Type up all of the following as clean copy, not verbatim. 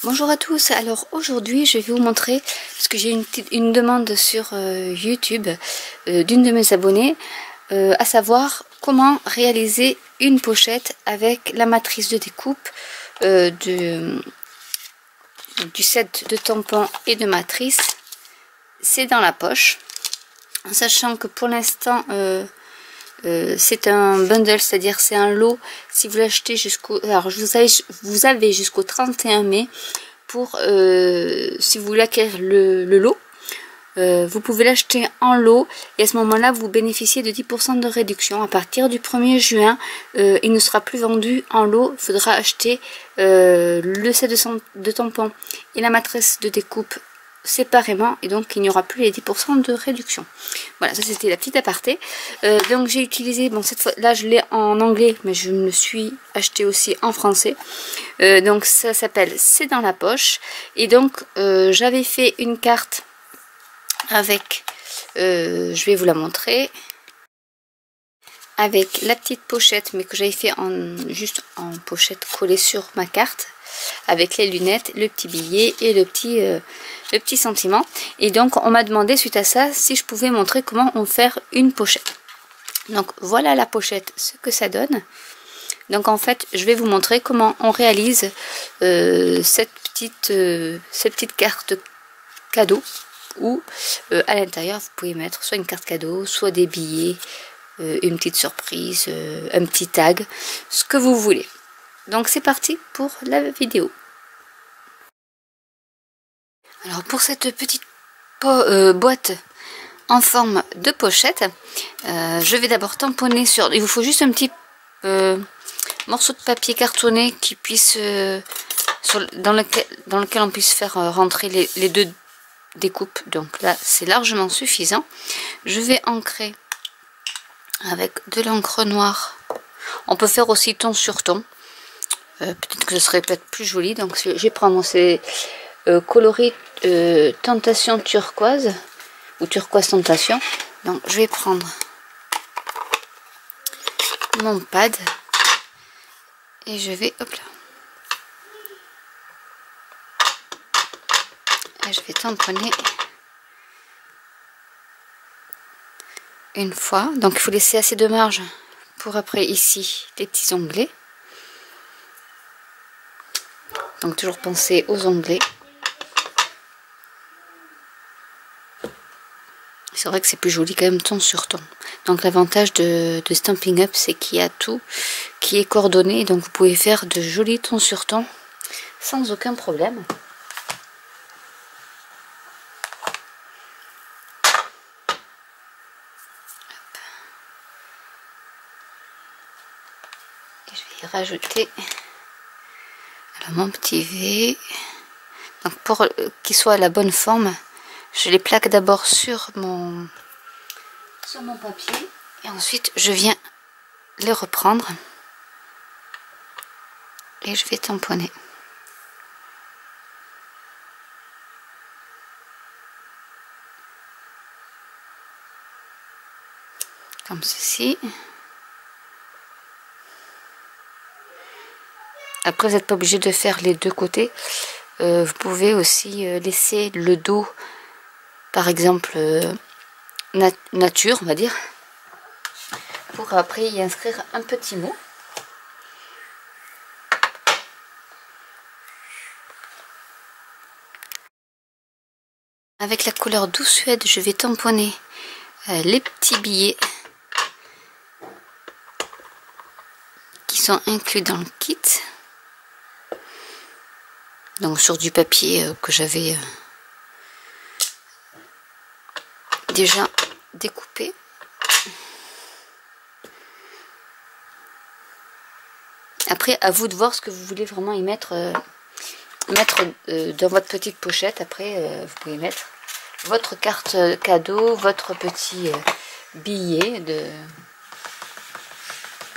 Bonjour à tous, alors aujourd'hui je vais vous montrer, parce que j'ai une demande sur YouTube d'une de mes abonnées, à savoir comment réaliser une pochette avec la matrice de découpe du set de tampons et de matrice. C'est dans la poche, en sachant que pour l'instant c'est un bundle, c'est-à-dire c'est un lot. Si vous l'achetez jusqu'au... Alors vous avez jusqu'au 31 mai pour, si vous voulez acquérir le lot. Vous pouvez l'acheter en lot et à ce moment-là vous bénéficiez de 10% de réduction. À partir du 1er juin, il ne sera plus vendu en lot. Il faudra acheter le set de tampons et la matrice de découpe séparément et donc il n'y aura plus les 10% de réduction. Voilà, ça c'était la petite aparté. Donc j'ai utilisé, bon cette fois là je l'ai en anglais mais je me suis acheté aussi en français. Donc ça s'appelle C'est dans la poche et donc j'avais fait une carte avec, je vais vous la montrer, avec la petite pochette mais que j'avais fait juste en pochette collée sur ma carte, avec les lunettes, le petit billet et le petit sentiment. Et donc on m'a demandé suite à ça si je pouvais montrer comment on fait une pochette. Donc voilà la pochette, ce que ça donne. Donc en fait je vais vous montrer comment on réalise cette petite carte cadeau, où à l'intérieur vous pouvez mettre soit une carte cadeau, soit des billets, une petite surprise, un petit tag, ce que vous voulez. Donc c'est parti pour la vidéo. Alors pour cette petite boîte en forme de pochette, je vais d'abord tamponner sur... Il vous faut juste un petit morceau de papier cartonné qui puisse dans lequel on puisse faire rentrer les deux découpes. Donc là c'est largement suffisant. Je vais ancrer avec de l'encre noire. On peut faire aussi ton sur ton. Peut-être que ce serait peut-être plus joli. Donc je vais prendre ces coloris Tentation turquoise ou turquoise tentation. Donc je vais prendre mon pad et je vais, hop là, et je vais tamponner une fois. Donc il faut laisser assez de marge pour après ici les petits onglets. Donc toujours penser aux onglets. C'est vrai que c'est plus joli quand même ton sur ton. Donc l'avantage de Stampin' Up, c'est qu'il y a tout qui est coordonné. Donc vous pouvez faire de jolis tons sur ton sans aucun problème. Et je vais y rajouter alors mon petit V. Donc pour qu'il soit à la bonne forme, je les plaque d'abord sur mon papier et ensuite je viens les reprendre et je vais tamponner. Comme ceci. Après vous n'êtes pas obligé de faire les deux côtés. Vous pouvez aussi laisser le dos, par exemple nature, on va dire, pour après y inscrire un petit mot. Avec la couleur Douce Suède, je vais tamponner les petits billets qui sont inclus dans le kit. Donc sur du papier que j'avais déjà découpé. Après à vous de voir ce que vous voulez vraiment y mettre, dans votre petite pochette. Après vous pouvez mettre votre carte cadeau, votre petit billet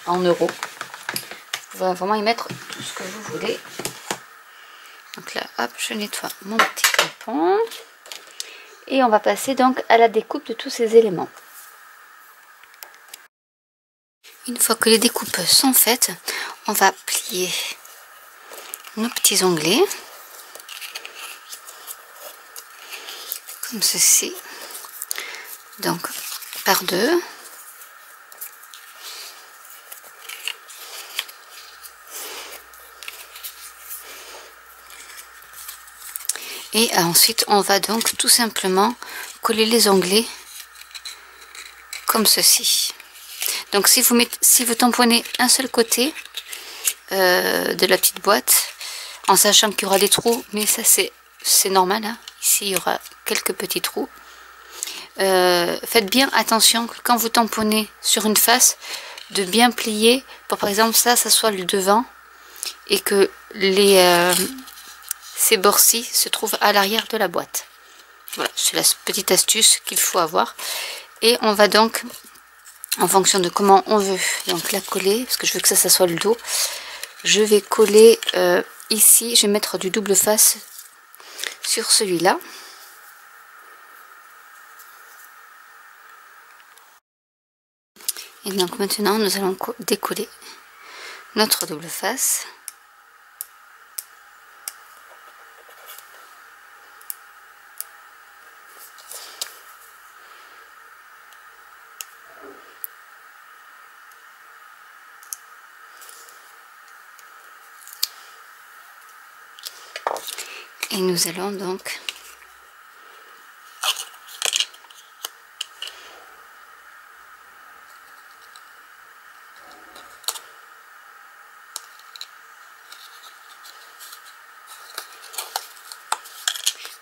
en euros. Vous pouvez vraiment y mettre tout ce que vous voulez. Donc là, hop, je nettoie mon petit tampon. Et on va passer donc à la découpe de tous ces éléments. Une fois que les découpes sont faites, on va plier nos petits onglets. comme ceci, donc par deux. Et ensuite on va donc tout simplement coller les onglets comme ceci. Donc si vous tamponnez un seul côté de la petite boîte, en sachant qu'il y aura des trous, mais ça c'est normal, hein. Ici il y aura quelques petits trous. Faites bien attention que quand vous tamponnez sur une face, de bien plier pour par exemple ça soit le devant et que ces bords-ci se trouvent à l'arrière de la boîte. Voilà, c'est la petite astuce qu'il faut avoir. Et on va donc, en fonction de comment on veut donc la coller, parce que je veux que ça soit le dos, je vais coller ici, je vais mettre du double face sur celui-là. Et donc maintenant nous allons décoller notre double face. Et nous allons donc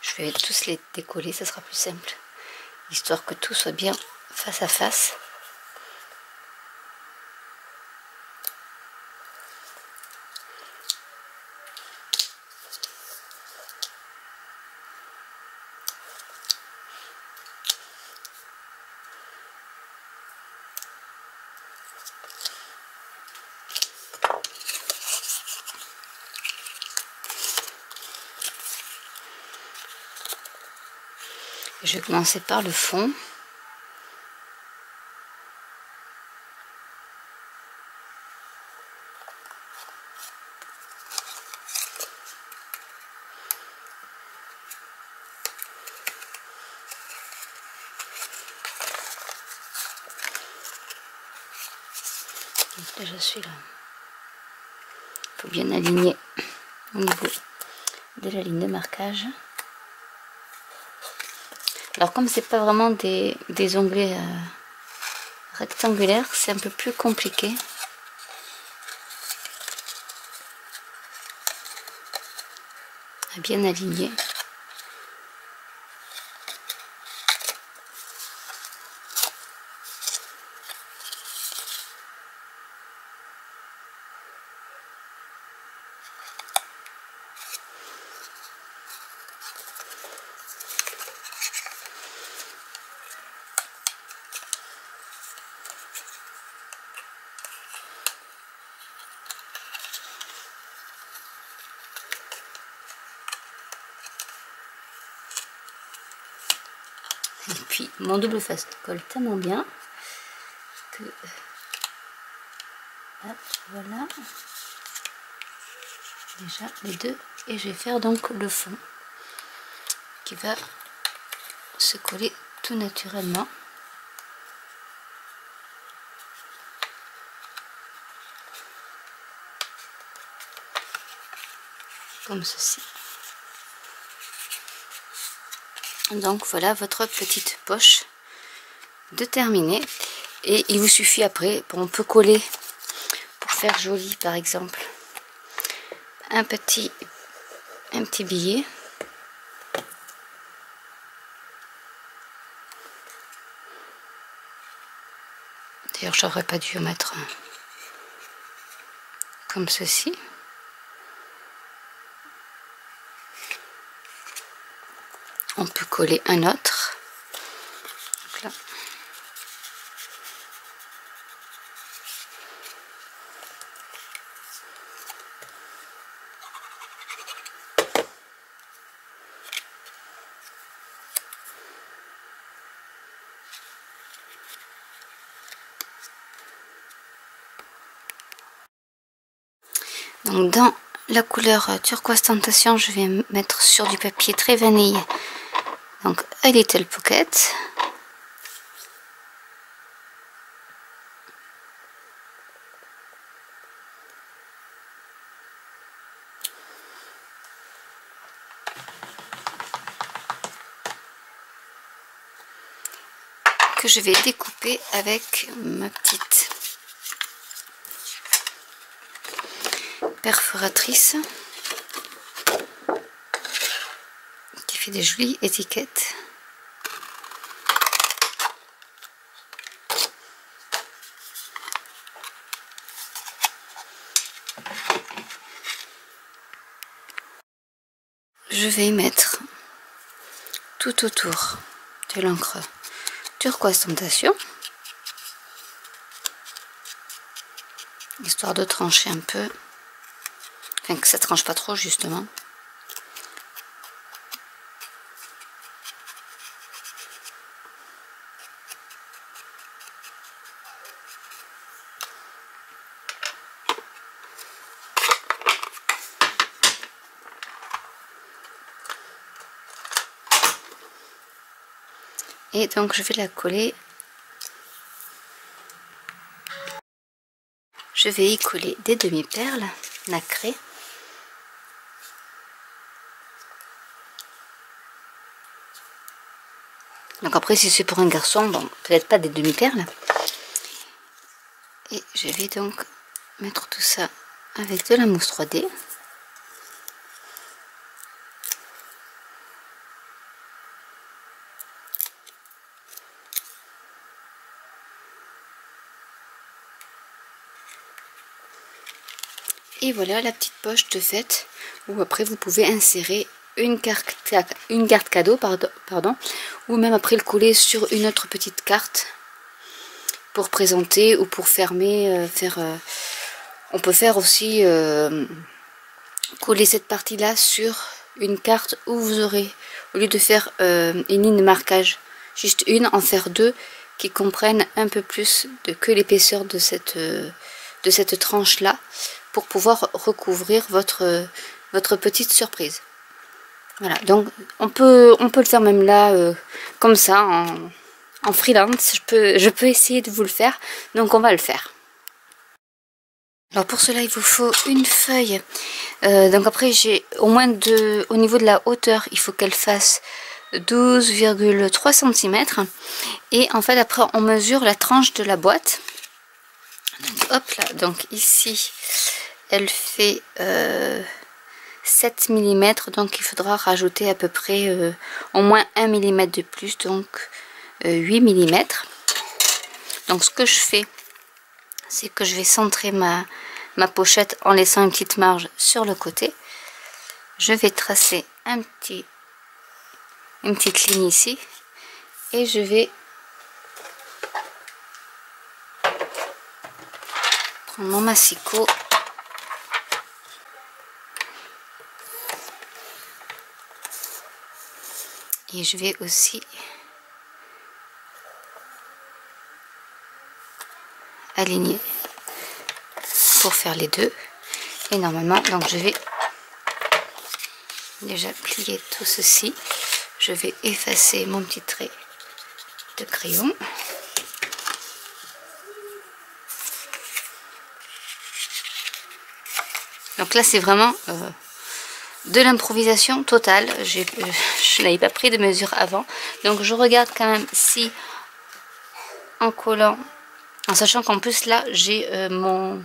je vais tous les décoller, ça sera plus simple, histoire que tout soit bien face à face. Je vais commencer par le fond. Donc là je suis là. Il faut bien aligner au niveau de la ligne de marquage. Alors comme c'est pas vraiment des onglets rectangulaires, c'est un peu plus compliqué. À bien aligner. Et puis mon double face colle tellement bien que hop, voilà déjà les deux, et je vais faire donc le fond qui va se coller tout naturellement. Comme ceci. Donc voilà votre petite poche de terminer, et il vous suffit après, on peut coller pour faire joli par exemple un petit billet. D'ailleurs j'aurais pas dû mettre comme ceci. On peut coller un autre. Donc là. Donc dans la couleur turquoise tentation, je vais mettre sur du papier très vanille Donc A Little Pocket. Que je vais découper avec ma petite perforatrice qui fait des jolies étiquettes. Je vais y mettre tout autour de l'encre turquoise tentation, histoire de trancher un peu, enfin que ça tranche pas trop justement. Et donc je vais la coller. Je vais y coller des demi-perles nacrées. Donc après si c'est pour un garçon, bon, peut-être pas des demi-perles. Et je vais donc mettre tout ça avec de la mousse 3D. Et voilà la petite poche de fête où après vous pouvez insérer une carte cadeau, pardon, ou même après le coller sur une autre petite carte pour présenter ou pour fermer, on peut faire aussi coller cette partie là sur une carte où vous aurez, au lieu de faire une ligne de marquage, juste une, en faire deux qui comprennent un peu plus que l'épaisseur de cette tranche là, pour pouvoir recouvrir votre petite surprise. Voilà, donc on peut le faire même là, comme ça, en freelance. Je peux essayer de vous le faire, donc on va le faire. Alors pour cela il vous faut une feuille, donc après j'ai au moins au niveau de la hauteur il faut qu'elle fasse 12,3 cm, et en fait après on mesure la tranche de la boîte. Donc, hop là, donc ici elle fait 7 mm, donc il faudra rajouter à peu près au moins 1 mm de plus, donc 8 mm. Donc ce que je fais, c'est que je vais centrer ma pochette en laissant une petite marge sur le côté. Je vais tracer une petite ligne ici, et je vais prendre mon massicot et je vais aussi aligner pour faire les deux. Et normalement, donc je vais déjà plier tout ceci. Je vais effacer mon petit trait de crayon. Donc là c'est vraiment de l'improvisation totale. Je n'avais pas pris de mesure avant, donc je regarde quand même si, en collant, en sachant qu'en plus là j'ai mon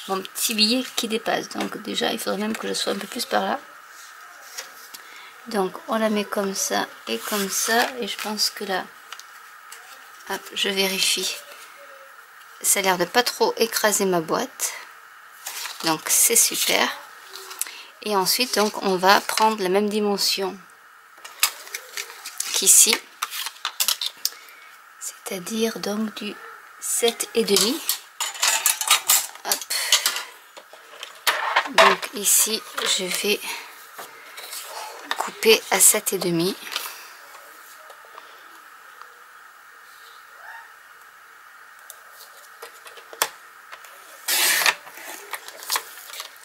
petit billet qui dépasse, donc déjà il faudrait même que je sois un peu plus par là. Donc on la met comme ça, et je pense que là, hop, je vérifie, ça a l'air de pas trop écraser ma boîte, donc c'est super. Et ensuite donc on va prendre la même dimension qu'ici, c'est-à-dire donc du 7,5. Hop. Donc ici je vais couper à 7,5.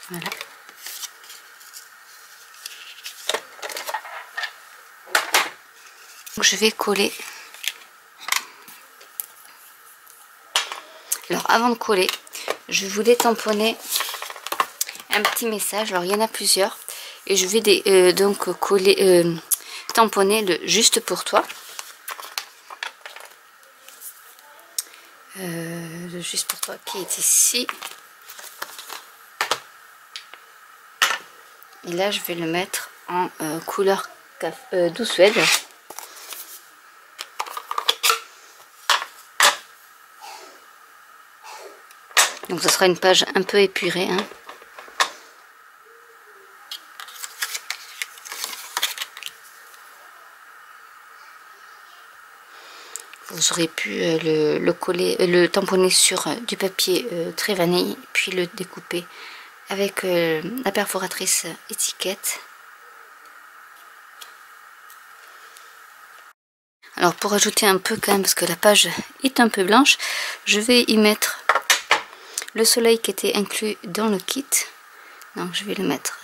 Voilà. Donc je vais coller. Alors avant de coller, je voulais tamponner un petit message. Alors il y en a plusieurs et je vais donc coller, tamponner le juste pour toi. Le juste pour toi qui est ici. Et là je vais le mettre en couleur doux suède. Donc ce sera une page un peu épurée, hein. Vous aurez pu le tamponner sur du papier très vanille, puis le découper avec la perforatrice étiquette. Alors pour ajouter un peu quand même, parce que la page est un peu blanche, je vais y mettre le soleil qui était inclus dans le kit. Donc je vais le mettre,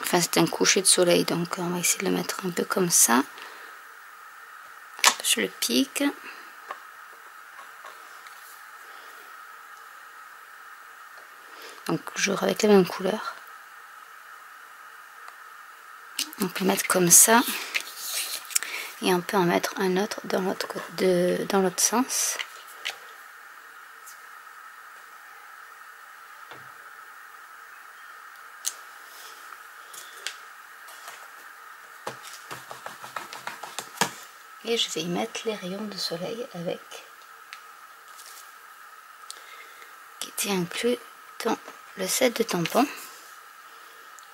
enfin c'est un coucher de soleil, donc on va essayer de le mettre un peu comme ça. Je le pique. Donc toujours avec la même couleur. On peut mettre comme ça. Et on peut en mettre un autre dans l'autre sens. Et je vais y mettre les rayons de soleil avec, qui était inclus dans le set de tampons.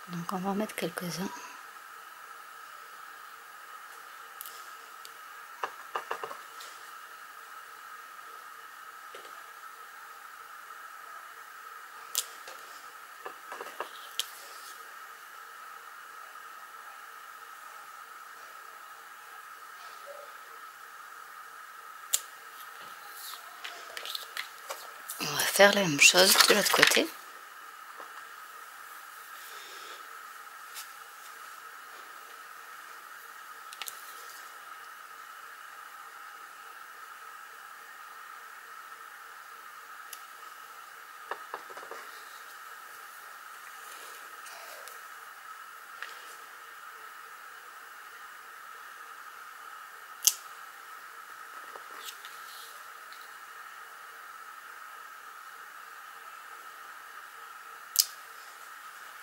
Donc on va en mettre quelques-uns. On va faire la même chose de l'autre côté.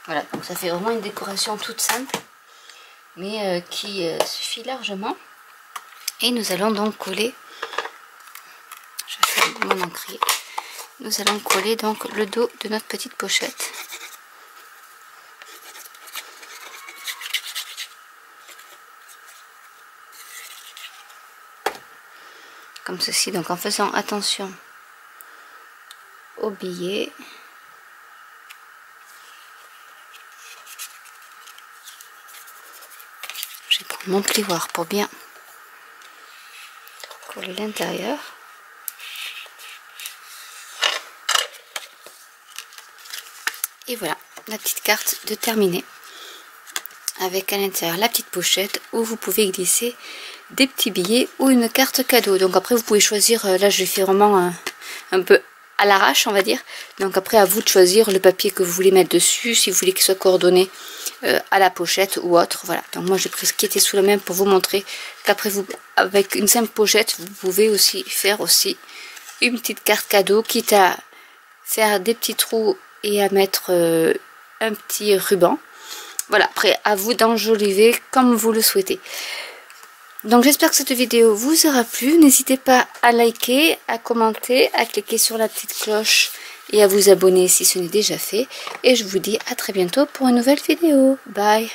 Voilà, donc ça fait vraiment une décoration toute simple, mais qui suffit largement. Et nous allons donc coller, je vais faire mon encrier, nous allons coller donc le dos de notre petite pochette. Comme ceci, donc en faisant attention au billet. Je vais prendre mon plioir pour bien coller l'intérieur. Et voilà, la petite carte de terminer. Avec à l'intérieur la petite pochette où vous pouvez glisser des petits billets ou une carte cadeau. Donc après vous pouvez choisir, là je fais vraiment un peu à l'arrache on va dire. Donc après à vous de choisir le papier que vous voulez mettre dessus, si vous voulez qu'il soit coordonné à la pochette ou autre. Voilà, donc moi j'ai pris ce qui était sous la main pour vous montrer qu'après vous, avec une simple pochette, vous pouvez aussi faire aussi une petite carte cadeau, quitte à faire des petits trous et à mettre un petit ruban. Voilà, après à vous d'enjoliver comme vous le souhaitez. Donc j'espère que cette vidéo vous aura plu. N'hésitez pas à liker, à commenter, à cliquer sur la petite cloche et à vous abonner si ce n'est déjà fait. Et je vous dis à très bientôt pour une nouvelle vidéo. Bye!